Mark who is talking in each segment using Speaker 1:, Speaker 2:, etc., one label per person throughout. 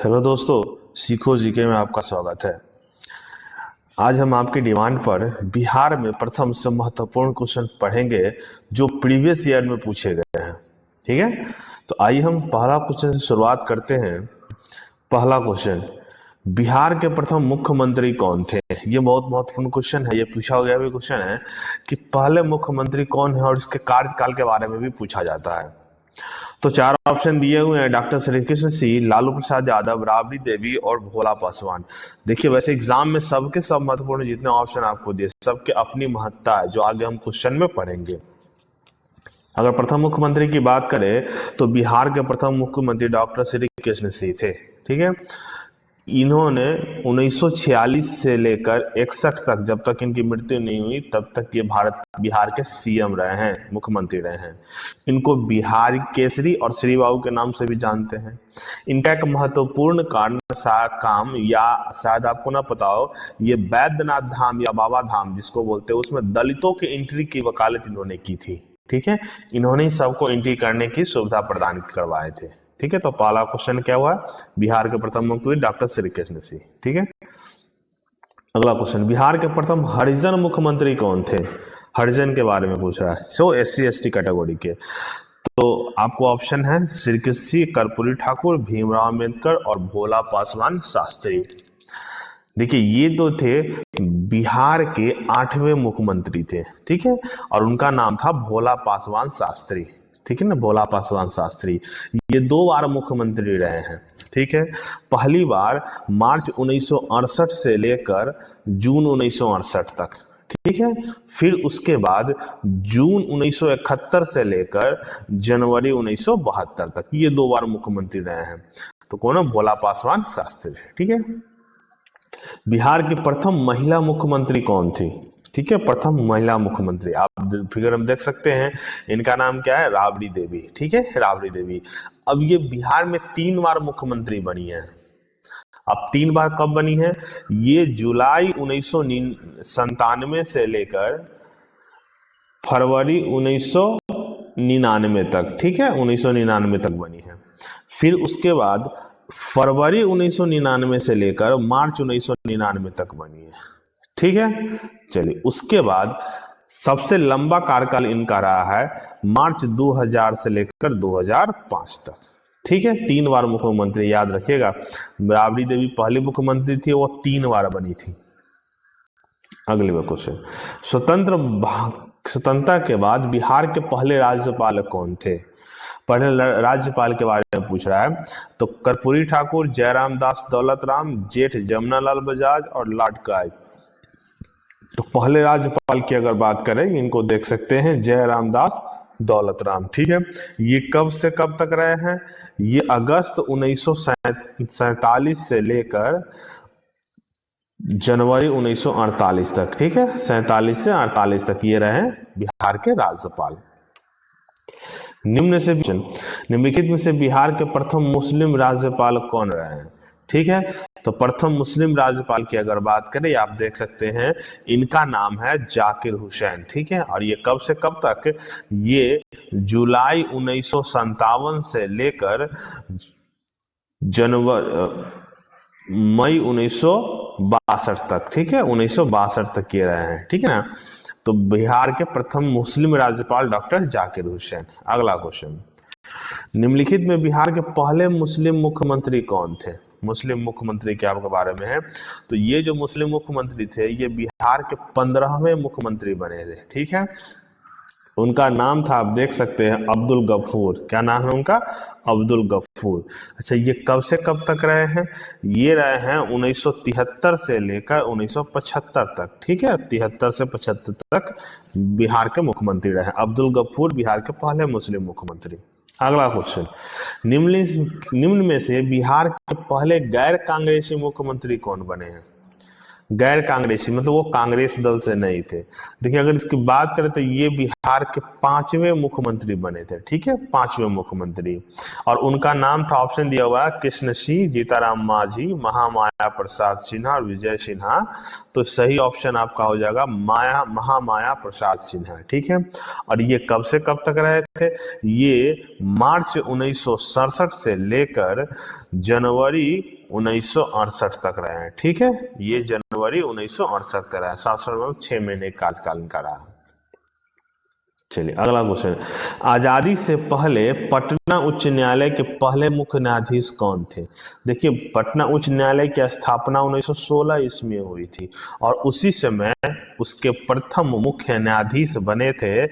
Speaker 1: Hello दोस्तों, सीखो GK में आपका स्वागत है। आज हम आपकी डिमांड पर बिहार में प्रथम से महत्वपूर्ण क्वेश्चन पढ़ेंगे जो प्रीवियस ईयर में पूछे गए हैं। ठीक है, तो आइए हम पहला क्वेश्चन से शुरुआत करते हैं। पहला क्वेश्चन, बिहार के प्रथम मुख्यमंत्री कौन थे? ये बहुत महत्वपूर्ण क्वेश्चन है। ये पूछा गया भी क्वेश्चन है कि पहले मुख्यमंत्री कौन है और इसके कार्यकाल के बारे में भी पूछा जाता है। तो चार ऑप्शन दिए हुए हैं: डॉक्टर श्रीकृष्ण सिंह, लालू प्रसाद यादव, राबड़ी देवी और भोला पासवान। देखिए, वैसे एग्जाम में सबके सब महत्वपूर्ण जितने ऑप्शन आपको दिए सबके अपनी महत्ता है जो आगे हम क्वेश्चन में पढ़ेंगे। अगर प्रथम मुख्यमंत्री की बात करें तो बिहार के प्रथम मुख्यमंत्री डॉक्टर श्रीकृष्ण सिंह थे। ठीक है, इन्होंने 1946 से लेकर 61 तक, जब तक इनकी मृत्यु नहीं हुई तब तक ये बिहार के सीएम रहे हैं, मुख्यमंत्री रहे हैं। इनको बिहार केसरी और श्री बाबू के नाम से भी जानते हैं। इनका एक महत्वपूर्ण काम, या शायद आपको ना पता हो, ये बैद्यनाथ धाम या बाबा धाम जिसको बोलते हैं, उसमें दलितों की एंट्री की वकालत इन्होंने की थी। ठीक है, इन्होंने ही सबको एंट्री करने की सुविधा प्रदान करवाए थे। ठीक है, तो पहला क्वेश्चन क्या हुआ? बिहार के प्रथम मुख्यमंत्री डॉक्टर श्रीकृष्ण सिंह। ठीक है, अगला क्वेश्चन, बिहार के प्रथम हरिजन मुख्यमंत्री कौन थे? हरिजन के बारे में पूछ रहा है, सो SC/ST कैटेगरी के। तो आपको ऑप्शन है श्रीकृष्ण सिंह, कर्पूरी ठाकुर, भीमराव अम्बेडकर और भोला पासवान शास्त्री। देखिए, ये दो थे बिहार के 8वें मुख्यमंत्री थे। ठीक है, और उनका नाम था भोला पासवान शास्त्री। ठीक है ना, भोला पासवान शास्त्री। ये 2 बार मुख्यमंत्री रहे हैं। ठीक है, पहली बार मार्च 1968 से लेकर जून 1968 तक। ठीक है, फिर उसके बाद जून 1971 से लेकर जनवरी 1972 तक, ये 2 बार मुख्यमंत्री रहे हैं। तो कौन है? भोला पासवान शास्त्री। ठीक है, बिहार की प्रथम महिला मुख्यमंत्री कौन थी? ठीक है, प्रथम महिला मुख्यमंत्री आप फिगर में देख सकते हैं, इनका नाम क्या है? राबड़ी देवी। ठीक है, राबड़ी देवी। अब ये बिहार में 3 बार मुख्यमंत्री बनी है। अब 3 बार कब बनी है? ये जुलाई 1997 से लेकर फरवरी 1999 तक। ठीक है, 1999 तक बनी है। फिर उसके बाद फरवरी 1999 से लेकर मार्च 1999 तक बनी है। ठीक है, चलिए, उसके बाद सबसे लंबा कार्यकाल इनका रहा है मार्च 2000 से लेकर 2005 तक। ठीक है, 3 बार मुख्यमंत्री, याद रखिएगा। राबड़ी देवी पहली मुख्यमंत्री थी, वो 3 बार बनी थी। अगले क्वेश्चन, स्वतंत्रता के बाद बिहार के पहले राज्यपाल कौन थे? पहले राज्यपाल के बारे में पूछ रहा है। तो कर्पूरी ठाकुर, जयराम दास दौलत राम, जेठ जमुनालाल बजाज और लॉर्ड क्लाइव। तो पहले राज्यपाल की अगर बात करें, इनको देख सकते हैं, जयराम दास दौलत राम। ठीक है, ये कब से कब तक रहे हैं? ये अगस्त 1947 से लेकर जनवरी 1948 तक। ठीक है, 47 से 48 तक ये रहे बिहार के राज्यपाल। निम्नलिखित में से बिहार के प्रथम मुस्लिम राज्यपाल कौन रहे हैं? ठीक है, तो प्रथम मुस्लिम राज्यपाल की अगर बात करें, आप देख सकते हैं, इनका नाम है जाकिर हुसैन। ठीक है, और ये कब से कब तक? ये जुलाई 1957 से लेकर मई 1962 तक। ठीक है, 1962 तक ये रहे हैं। ठीक है ना, तो बिहार के प्रथम मुस्लिम राज्यपाल डॉक्टर जाकिर हुसैन। अगला क्वेश्चन, निम्नलिखित में बिहार के पहले मुस्लिम मुख्यमंत्री कौन थे? मुस्लिम मुख्यमंत्री के आपके बारे में है। तो ये जो मुस्लिम मुख्यमंत्री थे, ये बिहार के 15वें मुख्यमंत्री बने थे। ठीक है, उनका नाम था, आप देख सकते हैं, अब्दुल गफूर। क्या नाम है उनका? अब्दुल गफूर। अच्छा, ये कब से कब तक रहे हैं? ये रहे हैं 1973 से लेकर 1975 तक। ठीक है, 73 से 75 तक बिहार के मुख्यमंत्री रहे। अब्दुल गफूर बिहार के पहले मुस्लिम मुख्यमंत्री। अगला क्वेश्चन, निम्न में से बिहार के पहले गैर कांग्रेसी मुख्यमंत्री कौन बने हैं? गैर कांग्रेसी मतलब वो कांग्रेस दल से नहीं थे। देखिए अगर इसकी बात करें तो ये बिहार के 5वें मुख्यमंत्री बने थे, ठीक है, 5वें मुख्यमंत्री। और उनका नाम था, ऑप्शन दिया हुआ है, कृष्ण सिंह, जीताराम मांझी, महामाया प्रसाद सिन्हा और विजय सिन्हा। तो सही ऑप्शन आपका हो जाएगा महामाया प्रसाद सिन्हा, ठीक है। और ये कब से कब तक रहे थे? ये मार्च 1967 से लेकर जनवरी 1968 तक रहे हैं, ठीक है। ये जनवरी 1968 तक रहा, 67 में 6 महीने कार्यकाल इनका रहा। चलिए अगला क्वेश्चन, आजादी से पहले पटना उच्च न्यायालय के पहले मुख्य न्यायाधीश कौन थे? देखिए पटना उच्च न्यायालय की स्थापना 1916 ईस्वी में हुई थी और उसी समय उसके प्रथम मुख्य न्यायाधीश बने थे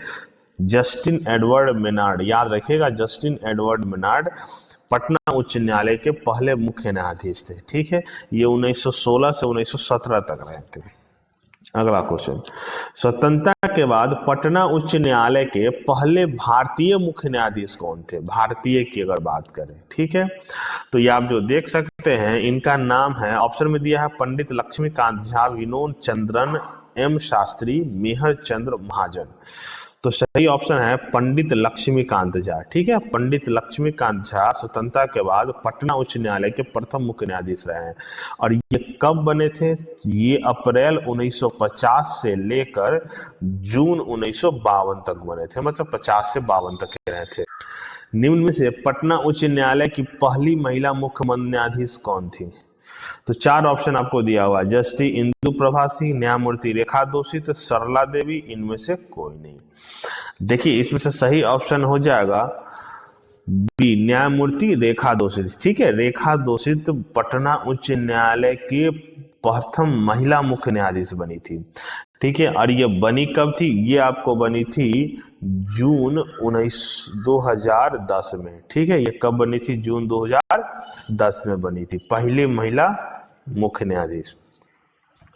Speaker 1: जस्टिन एडवर्ड मेनार्ड। याद रखिएगा, जस्टिन एडवर्ड मेनार्ड पटना उच्च न्यायालय के पहले मुख्य न्यायाधीश थे, ठीक है। ये 1916 से 1917 तक रहे थे। अगला क्वेश्चन, स्वतंत्रता के बाद पटना उच्च न्यायालय के पहले भारतीय मुख्य न्यायाधीश कौन थे? भारतीय की अगर बात करें, ठीक है, तो ये आप जो देख सकते हैं इनका नाम है, ऑप्शन में दिया है पंडित लक्ष्मीकांत झा, विनोद चंद्रन एम शास्त्री, मेहर चंद्र महाजन। तो सही ऑप्शन है पंडित लक्ष्मीकांत झा, ठीक है। पंडित लक्ष्मीकांत झा स्वतंत्रता के बाद पटना उच्च न्यायालय के प्रथम मुख्य न्यायाधीश रहे हैं। और ये कब बने थे? ये अप्रैल 1950 से लेकर जून 1952 तक बने थे, मतलब 50 से 52 तक रहे थे। निम्न में से पटना उच्च न्यायालय की पहली महिला मुख्य न्यायाधीश कौन थी? तो 4 ऑप्शन आपको दिया हुआ, जस्टिस इंदु प्रभा सिंह, न्यायमूर्ति रेखा दोषित, सरला देवी, इनमें से कोई नहीं। देखिए इसमें से सही ऑप्शन हो जाएगा बी, न्यायमूर्ति रेखा दोषित, ठीक है। रेखा दोषित पटना उच्च न्यायालय के प्रथम महिला मुख्य न्यायाधीश बनी थी, ठीक है। और ये बनी कब थी? ये आपको बनी थी जून 2010 में, ठीक है। ये कब बनी थी? जून 2010 में बनी थी, पहली महिला मुख्य न्यायाधीश।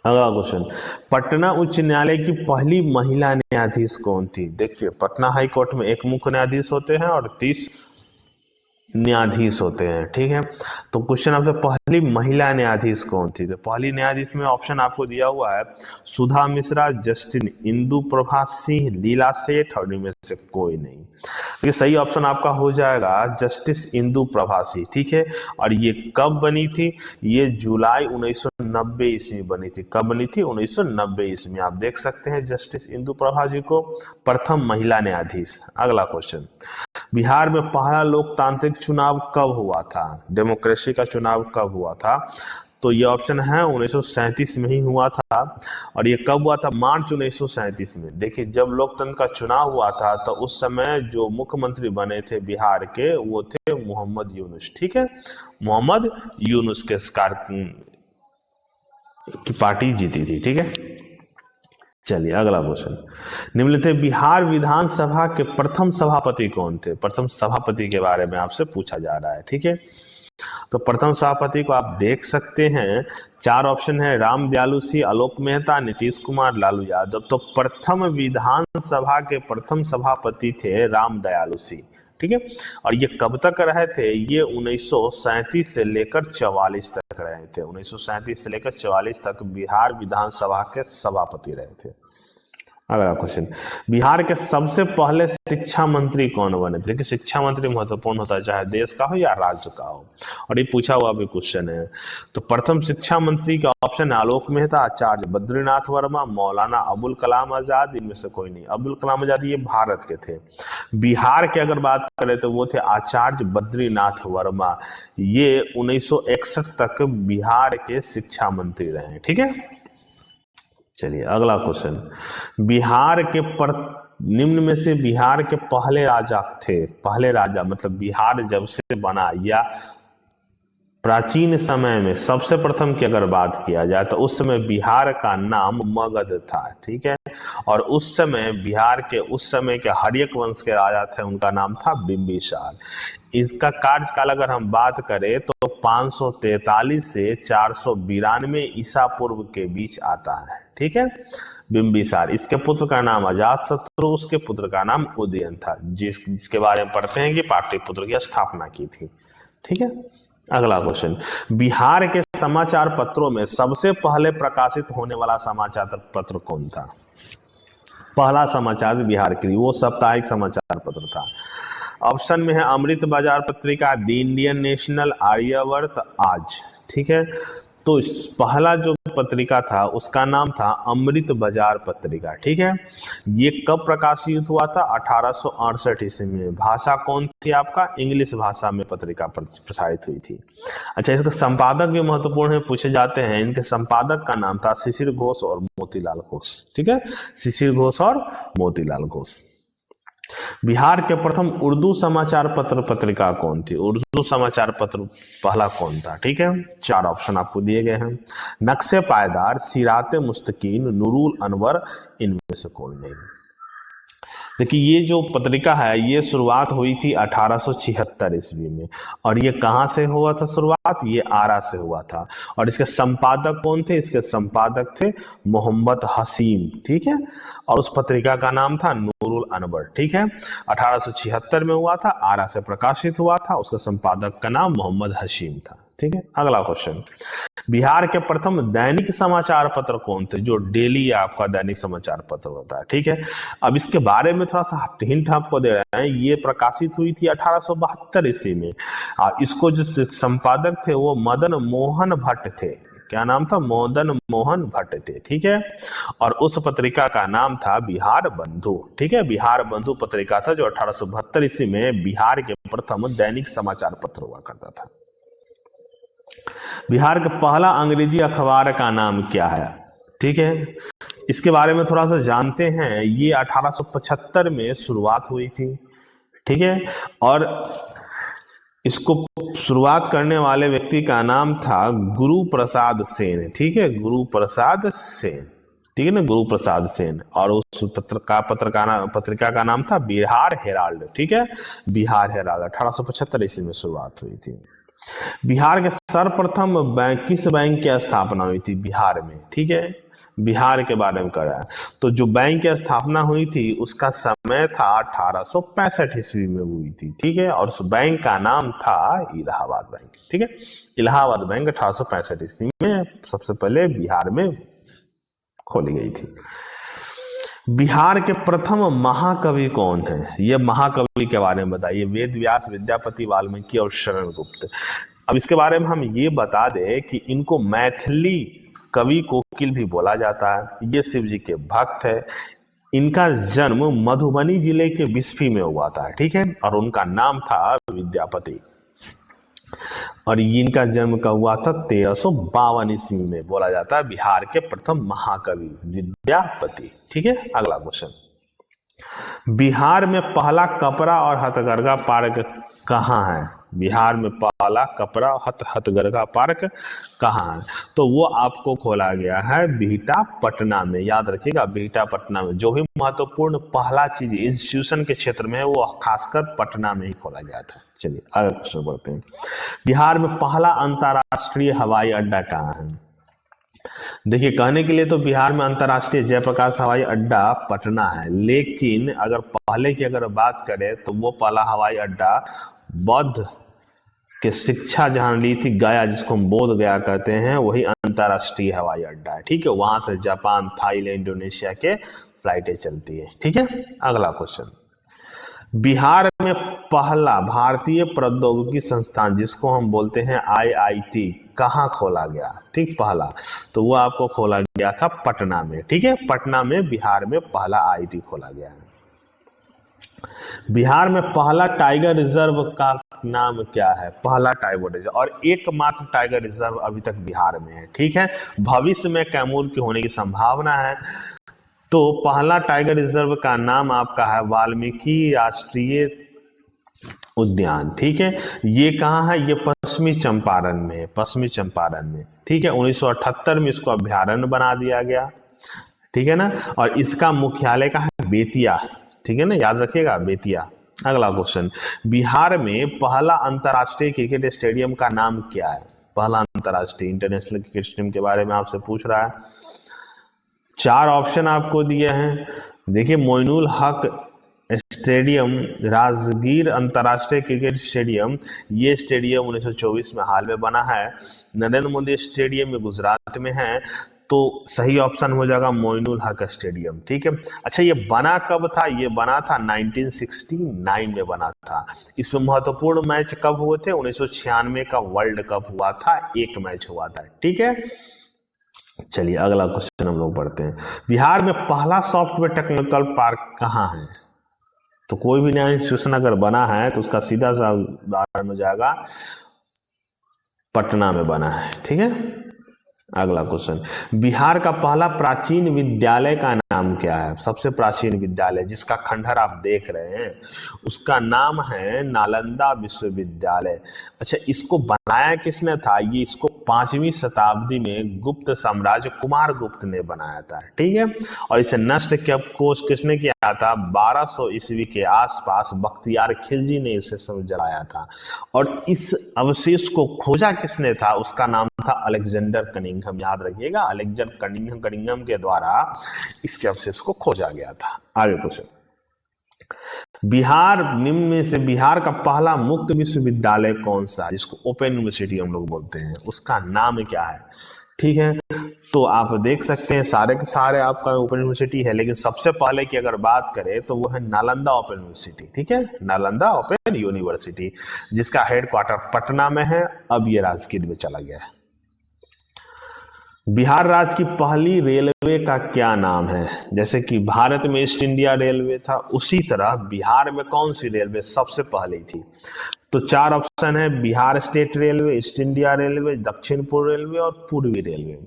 Speaker 1: अगला क्वेश्चन, पटना उच्च न्यायालय की पहली महिला न्यायाधीश कौन थी? देखिए पटना हाई कोर्ट में एक मुख्य न्यायाधीश होते हैं और 30 न्यायाधीश होते हैं, ठीक है। तो क्वेश्चन आपसे पहली महिला न्यायाधीश कौन थी? तो पहली न्यायाधीश में ऑप्शन आपको दिया हुआ है सुधा मिश्रा, जस्टिन इंदु प्रभा सिंह, लीला सेठ, और इनमें से कोई नहीं। ये सही ऑप्शन आपका हो जाएगा जस्टिस इंदु प्रभा सिंह, ठीक है। और ये कब बनी थी? ये जुलाई 1990 ईस्वी बनी थी। कब बनी थी? 1990 ईस्वी। आप देख सकते हैं जस्टिस इंदु प्रभा जी को, प्रथम महिला न्यायाधीश। अगला क्वेश्चन, बिहार में पहला लोकतांत्रिक चुनाव कब हुआ था? डेमोक्रेसी का चुनाव कब हुआ था? तो ये ऑप्शन है 1937 में ही हुआ था। और ये कब हुआ था? मार्च 1937 में। देखिए जब लोकतंत्र का चुनाव हुआ था तो उस समय जो मुख्यमंत्री बने थे बिहार के वो थे मोहम्मद यूनुस, ठीक है। मोहम्मद यूनुस के की पार्टी जीती थी, ठीक है। चलिए अगला क्वेश्चन, निम्नलिखित बिहार विधानसभा के प्रथम सभापति कौन थे? प्रथम सभापति के बारे में आपसे पूछा जा रहा है, ठीक है। तो प्रथम सभापति को आप देख सकते हैं, 4 ऑप्शन है, राम दयालु सिंह, आलोक मेहता, नीतीश कुमार, लालू यादव। तो प्रथम विधानसभा के प्रथम सभापति थे राम दयालु सिंह, ठीक है। और ये कब तक रहे थे? ये 1937 से लेकर 44 तक रहे थे। 1937 से लेकर 44 तक बिहार विधानसभा के सभापति रहे थे। अगला क्वेश्चन, बिहार के सबसे पहले शिक्षा मंत्री कौन बने? देखिए शिक्षा मंत्री महत्वपूर्ण होता है, चाहे देश का हो या राज्य का हो, और ये पूछा हुआ भी क्वेश्चन है। तो प्रथम शिक्षा मंत्री का ऑप्शन है आलोक मेहता, आचार्य बद्रीनाथ वर्मा, मौलाना अबुल कलाम आजाद, इनमें से कोई नहीं। अबुल कलाम आजाद ये भारत के थे। बिहार की अगर बात करें तो वो थे आचार्य बद्रीनाथ वर्मा। ये 1961 तक बिहार के शिक्षा मंत्री रहे, ठीक है। चलिए अगला क्वेश्चन, बिहार के निम्न में से बिहार के पहले राजा थे? पहले राजा मतलब बिहार जब से बना या प्राचीन समय में सबसे प्रथम की अगर बात किया जाए तो उस समय बिहार का नाम मगध था, ठीक है। और उस समय बिहार के उस समय के हर्यक वंश के राजा थे, उनका नाम था बिंबिसार। इसका कार्यकाल अगर हम बात करें तो 543 से 492 ईसा पूर्व के बीच आता है, ठीक है। बिंबिसार, इसके पुत्र का नाम अजातशत्रु, उसके पुत्र का नाम उदयन था, जिसके बारे में पढ़ते हैं कि पाटलिपुत्र की स्थापना की थी, ठीक है। अगला क्वेश्चन, बिहार के समाचार पत्रों में सबसे पहले प्रकाशित होने वाला समाचार पत्र कौन था? पहला समाचार बिहार के लिए वो साप्ताहिक समाचार पत्र था। ऑप्शन में है अमृत बाजार पत्रिका, द इंडियन नेशनल, आर्यावर्त, आज। ठीक है, तो इस पहला जो पत्रिका था उसका नाम था अमृत बाजार पत्रिका। ठीक है, ये कब प्रकाशित हुआ था? 1868 ईस्वी में। भाषा कौन थी आपका? इंग्लिश भाषा में पत्रिका प्रसारित हुई थी। अच्छा, इसका संपादक भी महत्वपूर्ण है, पूछे जाते हैं। इनके संपादक का नाम था शिशिर घोष और मोतीलाल घोष। ठीक है, शिशिर घोष और मोतीलाल घोष। बिहार के प्रथम उर्दू समाचार पत्र पत्रिका कौन थी? उर्दू समाचार पत्र पहला कौन था? ठीक है, 4 ऑप्शन आपको दिए गए हैं। नक्शे पायदार, सिराते मुस्तकीन, नूरुल अनवर, इनमें से कौन नहीं? देखिए, ये जो पत्रिका है ये शुरुआत हुई थी 1876 ईस्वी में। और ये कहाँ से हुआ था शुरुआत? ये आरा से हुआ था। और इसके संपादक कौन थे? इसके संपादक थे मोहम्मद हसीम। ठीक है, और उस पत्रिका का नाम था नूरुल अनवर। ठीक है, 1876 में हुआ था, आरा से प्रकाशित हुआ था, उसका संपादक का नाम मोहम्मद हसीम था। ठीक है, अगला क्वेश्चन, बिहार के प्रथम दैनिक समाचार पत्र कौन थे? जो डेली आपका दैनिक समाचार पत्र होता है। ठीक है, अब इसके बारे में थोड़ा सा हिंट आपको दे रहे हैं। ये प्रकाशित हुई थी 1872 ईस्वी में। इसको जो संपादक थे वो मदन मोहन भट्ट थे। क्या नाम था? मदन मोहन भट्ट थे। ठीक है, और उस पत्रिका का नाम था बिहार बंधु। ठीक है, बिहार बंधु पत्रिका था जो 1872 ईस्वी में बिहार के प्रथम दैनिक समाचार पत्र हुआ करता था। बिहार का पहला अंग्रेजी अखबार का नाम क्या है? ठीक है, इसके बारे में थोड़ा सा जानते हैं। ये 1875 में शुरुआत हुई थी। ठीक है, और इसको शुरुआत करने वाले व्यक्ति का नाम था गुरु प्रसाद सेन। ठीक है, गुरु प्रसाद सेन। ठीक है ना, गुरु प्रसाद सेन। और उस पत्रिका का नाम था बिहार हेराल्ड। ठीक है, बिहार हेराल्ड 1875 ईस्वी में शुरुआत हुई थी। बिहार के सर्वप्रथम बैंक, किस बैंक की स्थापना हुई थी बिहार में? ठीक है, बिहार के बारे में कर रहा है। तो जो बैंक की स्थापना हुई थी उसका समय था 1865 ईस्वी में हुई थी। ठीक है, और उस बैंक का नाम था इलाहाबाद बैंक। ठीक है, इलाहाबाद बैंक 1865 ईस्वी में सबसे पहले बिहार में खोली गई थी। बिहार के प्रथम महाकवि कौन है? ये महाकवि के बारे में बताइए। वेद व्यास, विद्यापति, वाल्मीकि और शरण गुप्त। अब इसके बारे में हम ये बता दें कि इनको मैथिली कवि कोकिल भी बोला जाता है। ये शिव जी के भक्त है। इनका जन्म मधुबनी जिले के बिस्फी में हुआ था। ठीक है, और उनका नाम था विद्यापति। और इनका जन्म कब हुआ था? 1352 ईस्वी में। बोला जाता है बिहार के प्रथम महाकवि विद्यापति। ठीक है, अगला क्वेश्चन, बिहार में पहला कपड़ा और हथकरघा पार्क कहाँ है? बिहार में पहला कपड़ा और हथकरघा पार्क कहाँ है? तो वो आपको खोला गया है बिहटा पटना में। याद रखिएगा, बिहटा पटना में। जो भी महत्वपूर्ण पहला चीज इंस्टीट्यूशन के क्षेत्र में है वो खासकर पटना में ही खोला गया था। चलिए अगला क्वेश्चन बढ़ते हैं। बिहार में पहला अंतर्राष्ट्रीय हवाई अड्डा कहाँ है? देखिए, कहने के लिए तो बिहार में अंतर्राष्ट्रीय जयप्रकाश हवाई अड्डा पटना है, लेकिन अगर पहले की बात करें तो वो पहला हवाई अड्डा बौद्ध के शिक्षा जहां ली थी, गया, जिसको हम बोध गया कहते हैं, वही अंतर्राष्ट्रीय हवाई अड्डा है। ठीक है, वहां से जापान, थाईलैंड, इंडोनेशिया के फ्लाइटें चलती है। ठीक है, अगला क्वेश्चन, बिहार में पहला भारतीय प्रौद्योगिकी संस्थान जिसको हम बोलते हैं IIT कहाँ खोला गया? ठीक, पहला तो वो आपको खोला गया था पटना में। ठीक है, पटना में बिहार में पहला IIT खोला गया है। बिहार में पहला टाइगर रिजर्व का नाम क्या है? पहला टाइगर रिजर्व, और एकमात्र टाइगर रिजर्व अभी तक बिहार में है। ठीक है, भविष्य में कैमूर के होने की संभावना है। तो पहला टाइगर रिजर्व का नाम आपका है वाल्मीकि राष्ट्रीय उद्यान। ठीक है, ये कहाँ है? ये पश्चिमी चंपारण में है, पश्चिमी चंपारण में। ठीक है, 1978 में इसको अभ्यारण्य बना दिया गया। ठीक है ना, और इसका मुख्यालय कहाँ है? बेतिया। ठीक है ना, याद रखिएगा, बेतिया। अगला क्वेश्चन, बिहार में पहला अंतर्राष्ट्रीय क्रिकेट स्टेडियम का नाम क्या है? पहला अंतर्राष्ट्रीय इंटरनेशनल क्रिकेट स्टेडियम के बारे में आपसे पूछ रहा है। 4 ऑप्शन आपको दिए हैं। देखिए, मोइनुल हक स्टेडियम राजगीर अंतर्राष्ट्रीय क्रिकेट स्टेडियम, ये स्टेडियम 1924 में हाल में बना है। नरेंद्र मोदी स्टेडियम में गुजरात में है, तो सही ऑप्शन हो जाएगा मोइनुल हक स्टेडियम। ठीक है, अच्छा ये बना कब था? ये बना था 1969 में बना था। इसमें महत्वपूर्ण मैच कब हुए थे? 1996 का वर्ल्ड कप हुआ था, एक मैच हुआ था। ठीक है, चलिए अगला क्वेश्चन हम लोग पढ़ते हैं। बिहार में पहला सॉफ्टवेयर टेक्निकल पार्क कहाँ है? तो कोई भी नया इंस्टीट्यूशन अगर बना है तो उसका सीधा सा उदाहरण हो जाएगा पटना में बना है। ठीक है, अगला क्वेश्चन, बिहार का पहला प्राचीन विद्यालय का नाम क्या है? सबसे प्राचीन विद्यालय जिसका खंडहर आप देख रहे हैं उसका नाम है नालंदा विश्वविद्यालय। अच्छा, इसको बनाया किसने था? ये इसको 5वीं शताब्दी में गुप्त साम्राज्य कुमार गुप्त ने बनाया था। ठीक है, और इसे नष्ट किसने किया था? 1200 ईस्वी के आसपास बख्तियार खिलजी ने इसे सब जलाया था। और इस अवशेष को खोजा किसने था? उसका नाम था अलेक्जेंडर कनिंघम। याद रखिएगा, अलेक्जेंडर कनिंघम के द्वारा इसके अवशेष को खोजा गया था। आगे क्वेश्चन, बिहार निम्न में से बिहार का पहला मुक्त विश्वविद्यालय कौन सा है? जिसको ओपन यूनिवर्सिटी हम लोग बोलते हैं, उसका नाम क्या है? ठीक है, तो आप देख सकते हैं सारे के सारे आपका ओपन यूनिवर्सिटी है, लेकिन सबसे पहले की अगर बात करें तो वो है नालंदा ओपन यूनिवर्सिटी। ठीक है, नालंदा ओपन यूनिवर्सिटी जिसका हेडक्वार्टर पटना में है, अब ये राजगीर में चला गया है। बिहार राज्य की पहली रेलवे का क्या नाम है? जैसे कि भारत में ईस्ट इंडिया रेलवे था, उसी तरह बिहार में कौन सी रेलवे सबसे पहले थी? तो 4 ऑप्शन है, Bihar state railway, east India railway, दक्षिण पूर्व रेलवे और पूर्वी रेलवे।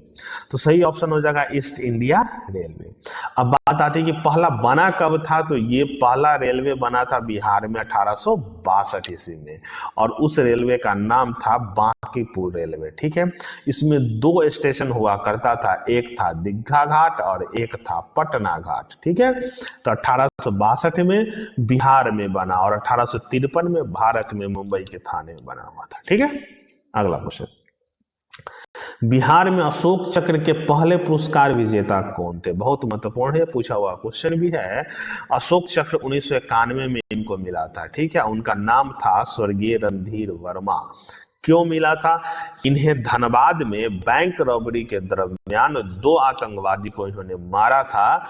Speaker 1: तो सही ऑप्शन हो जाएगा ईस्ट इंडिया रेलवे। अब बात आती है कि पहला बना कब था? तो ये पहला रेलवे बना था बिहार में 1862 ईस्वी में, और उस रेलवे का नाम था बांकीपुर रेलवे। ठीक है, इसमें 2 स्टेशन हुआ करता था, एक था दीघा घाट और एक था पटना घाट। ठीक है, तो 1862 में बिहार में बना और 1853 में भारत में मुंबई के थाने में बना हुआ था। ठीक है, अगला क्वेश्चन, बिहार में अशोक चक्र के पहले पुरस्कार विजेता कौन थे? बहुत महत्वपूर्ण है, पूछा हुआ क्वेश्चन भी है। अशोक चक्र 1991 में इनको मिला था। ठीक है, उनका नाम था स्वर्गीय रणधीर वर्मा। क्यों मिला था? इन्हें धनबाद में बैंक रॉबरी के दरमियान 2 आतंकवादी को इन्होंने मारा था।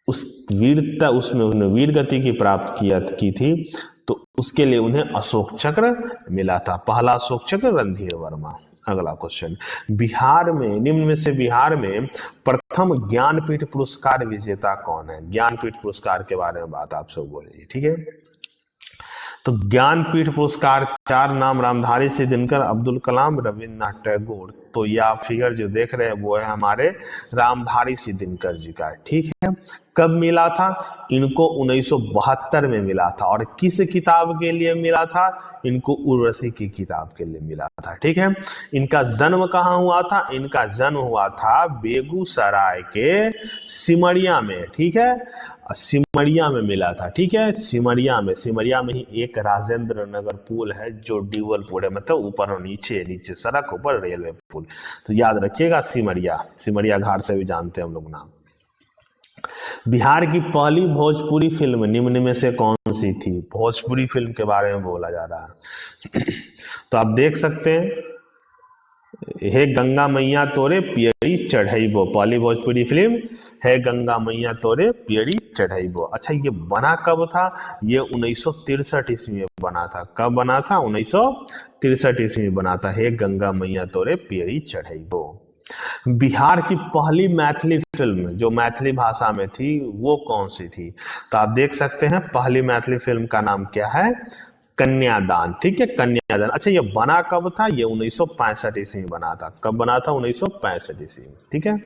Speaker 1: उस वीरता उसमें उन्होंने वीर गति की प्राप्त की थी, तो उसके लिए उन्हें अशोक चक्र मिला था। पहला अशोक चक्र रणधीर वर्मा। अगला क्वेश्चन, बिहार में निम्न में से बिहार में प्रथम ज्ञानपीठ पुरस्कार विजेता कौन है? ज्ञानपीठ पुरस्कार के बारे में बात आप सब बोलिए। ठीक है, तो ज्ञानपीठ पुरस्कार 4 नाम, रामधारी सिद्धिनकर, अब्दुल कलाम, रविन्द्रनाथ टैगोर। तो ये आप फिगर जो देख रहे हैं वो है हमारे रामधारी सिद्धिनकर जी का। ठीक है, कब मिला था? इनको 1972 में मिला था। और किस किताब के लिए मिला था? इनको उर्वशी की किताब के लिए मिला था। ठीक है, इनका जन्म कहाँ हुआ था? इनका जन्म हुआ था बेगूसराय के सिमरिया में। ठीक है, सिमरिया में मिला था। ठीक है, सिमरिया में ही एक राजेंद्र नगर पुल है जो ड्यूअल पुल है, मतलब ऊपर और नीचे सड़क, ऊपर रेलवे पुल। तो याद रखिएगा, सिमरिया घाट से भी जानते हैं हम लोग नाम। बिहार की पहली भोजपुरी फिल्म निम्न में से कौन सी थी? भोजपुरी फिल्म के बारे में बोला जा रहा है। तो आप देख सकते हैं, हे गंगा मैया तोरे पियरी चढ़ैबो, पहली भोजपुरी फिल्म है गंगा मैया तोरे पियरी चढ़ैबो। अच्छा, ये बना कब था? ये 1963 ईस्वी में बना था। कब बना था? 1963 ईस्वी में बना था, हे गंगा मैया तोरे पियरी चढ़ैबो। बिहार की पहली मैथिली फिल्म जो मैथिली भाषा में थी वो कौन सी थी? तो आप देख सकते हैं, पहली मैथिली फिल्म का नाम क्या है? कन्यादान। ठीक है, कन्यादान। अच्छा, ये बना कब था? ये 1965 ईस्वी में बना था। कब बना था? 1965 ईस्वी में। ठीक है,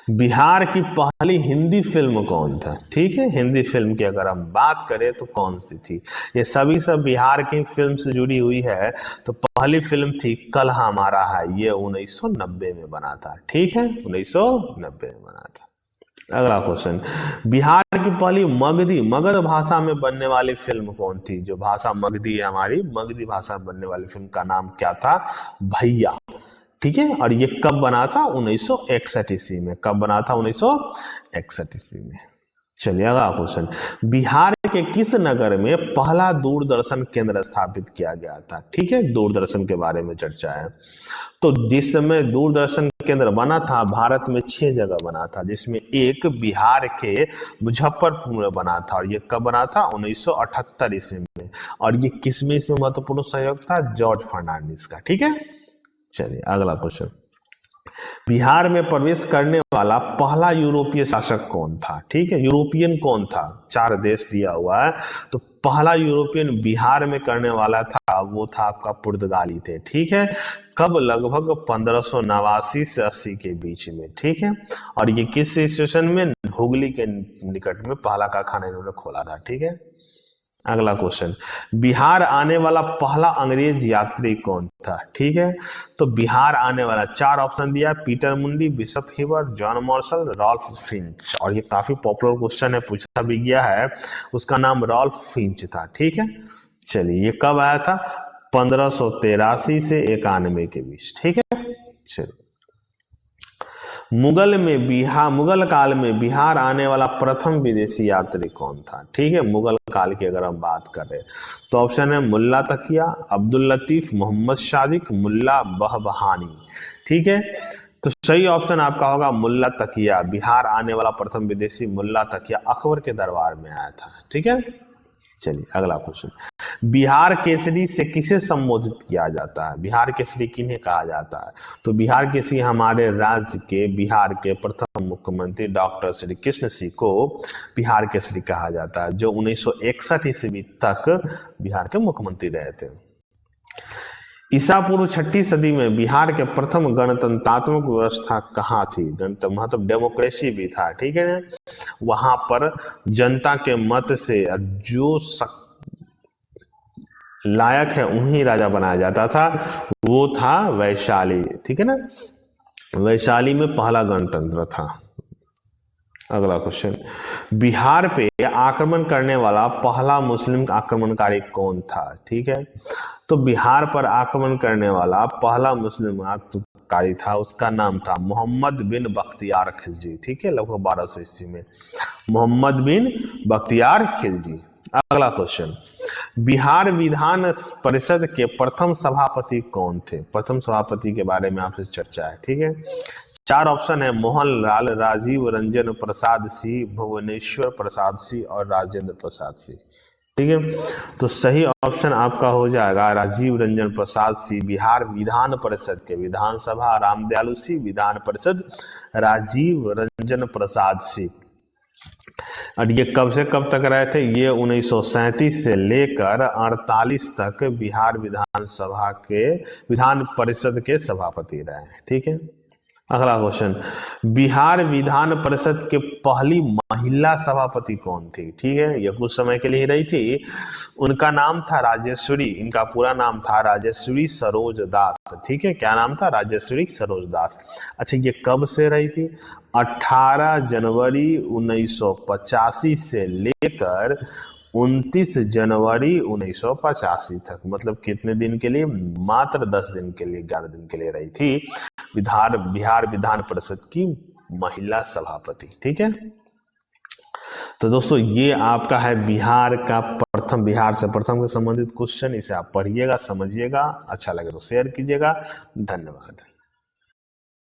Speaker 1: बिहार की पहली हिंदी फिल्म कौन था? ठीक है, हिंदी फिल्म की अगर हम बात करें तो कौन सी थी? ये सभी सब बिहार की फिल्म से जुड़ी हुई है। तो पहली फिल्म थी कल हमारा है, ये 1990 में बना था। ठीक है, 1990 में बना था। अगला क्वेश्चन, बिहार की पहली मगध भाषा में बनने वाली फिल्म कौन थी? जो भाषा मगधी है हमारी, मगधी भाषा में बनने वाली फिल्म का नाम क्या था? भैया। ठीक है, और ये कब बना था? 1961 ईस्वी में। कब बना था? 1961 ईस्वी में। चलिए अगला क्वेश्चन, बिहार के किस नगर में पहला दूरदर्शन केंद्र स्थापित किया गया था? ठीक है, दूरदर्शन के बारे में चर्चा है। तो जिस समय दूरदर्शन केंद्र बना था, भारत में 6 जगह बना था, जिसमें एक बिहार के मुजफ्फरपुर में बना था। और ये कब बना था? 1978 ईस्वी में। और ये किस में इसमें महत्वपूर्ण सहयोग था? जॉर्ज फर्नांडिस का। ठीक है, चलिए अगला क्वेश्चन, बिहार में प्रवेश करने वाला पहला यूरोपीय शासक कौन था? ठीक है, यूरोपियन कौन था? 4 देश दिया हुआ है, तो पहला यूरोपियन बिहार में करने वाला था, वो था आपका पुर्तगाली थे। ठीक है, कब? लगभग 1589 से 80 के बीच में। ठीक है, और ये किस स्टेशन में? हुगली के निकट में पहला कारखाना इन्होंने खोला था। ठीक है, अगला क्वेश्चन, बिहार आने वाला पहला अंग्रेज यात्री कौन था? ठीक है, तो बिहार आने वाला 4 ऑप्शन दिया, Peter Mundy, Bishop Heber, John Marshall, Ralph Fitch. और ये काफी पॉपुलर क्वेश्चन है, पूछा भी गया है। उसका नाम रॉल्फ फिंच था। ठीक है, चलिए ये कब आया था? 1583 से 91 के बीच। ठीक है, चलिए मुगल काल में बिहार आने वाला प्रथम विदेशी यात्री कौन था? ठीक है, मुगल काल की अगर हम बात करें तो ऑप्शन है मुल्ला तकिया, अब्दुल लतीफ, मोहम्मद सादिक, मुल्ला बहबहानी। ठीक है, तो सही ऑप्शन आपका होगा मुल्ला तकिया। बिहार आने वाला प्रथम विदेशी मुल्ला तकिया अकबर के दरबार में आया था। ठीक है, चलिए अगला क्वेश्चन, बिहार केसरी से किसे संबोधित किया जाता है? बिहार केसरी किन्हें कहा जाता है? तो बिहार केसरी हमारे राज्य के, बिहार के प्रथम मुख्यमंत्री डॉक्टर श्री कृष्ण सिंह को बिहार केसरी कहा जाता है, जो 1961 ईस्वी तक बिहार के मुख्यमंत्री रहे थे। ईसा पूर्व 6ठी सदी में बिहार के प्रथम गणतंत्रात्मक व्यवस्था कहाँ थी? गणतंत्र मतलब डेमोक्रेसी भी था। ठीक है, वहां पर जनता के मत से जो लायक है उन्हीं राजा बनाया जाता था, वो था वैशाली। ठीक है ना, वैशाली में पहला गणतंत्र था। अगला क्वेश्चन, बिहार पे आक्रमण करने वाला पहला मुस्लिम आक्रमणकारी कौन था? ठीक है, तो बिहार पर आक्रमण करने वाला पहला मुस्लिम आक्रमणकारी था, उसका नाम था मोहम्मद बिन बख्तियार खिलजी। ठीक है, लगभग 1200 ईस्वी में मोहम्मद बिन बख्तियार खिलजी। अगला क्वेश्चन, बिहार विधान परिषद के प्रथम सभापति कौन थे? प्रथम सभापति के बारे में आपसे चर्चा है। ठीक है, 4 ऑप्शन है, मोहनलाल, राजीव रंजन प्रसाद सिंह, भुवनेश्वर प्रसाद सिंह और राजेंद्र प्रसाद सिंह। ठीक है, तो सही ऑप्शन आपका हो जाएगा राजीव रंजन प्रसाद सिंह। बिहार विधान परिषद के, विधानसभा रामदयालु सिंह, विधान परिषद राजीव रंजन प्रसाद सिंह। और ये कब से कब तक रहे थे? ये 1937 से लेकर 48 तक बिहार विधानसभा के, विधान परिषद के सभापति रहे हैं। ठीक है, अगला क्वेश्चन, बिहार विधान परिषद के पहली महिला सभापति कौन थी? ठीक है, ये कुछ समय के लिए रही थी, उनका नाम था राजेश्वरी। इनका पूरा नाम था राजेश्वरी सरोज दास। ठीक है, क्या नाम था? राजेश्वरी सरोज दास। अच्छा, ये कब से रही थी? 18 जनवरी 1985 से लेकर 29 जनवरी 1985 तक। मतलब कितने दिन के लिए? मात्र 10 दिन के लिए, 11 दिन के लिए रही थी बिहार विधान परिषद की महिला सभापति। ठीक है, तो दोस्तों ये आपका है बिहार का प्रथम, बिहार से प्रथम के संबंधित क्वेश्चन। इसे आप पढ़िएगा, समझिएगा, अच्छा लगे तो शेयर कीजिएगा। धन्यवाद।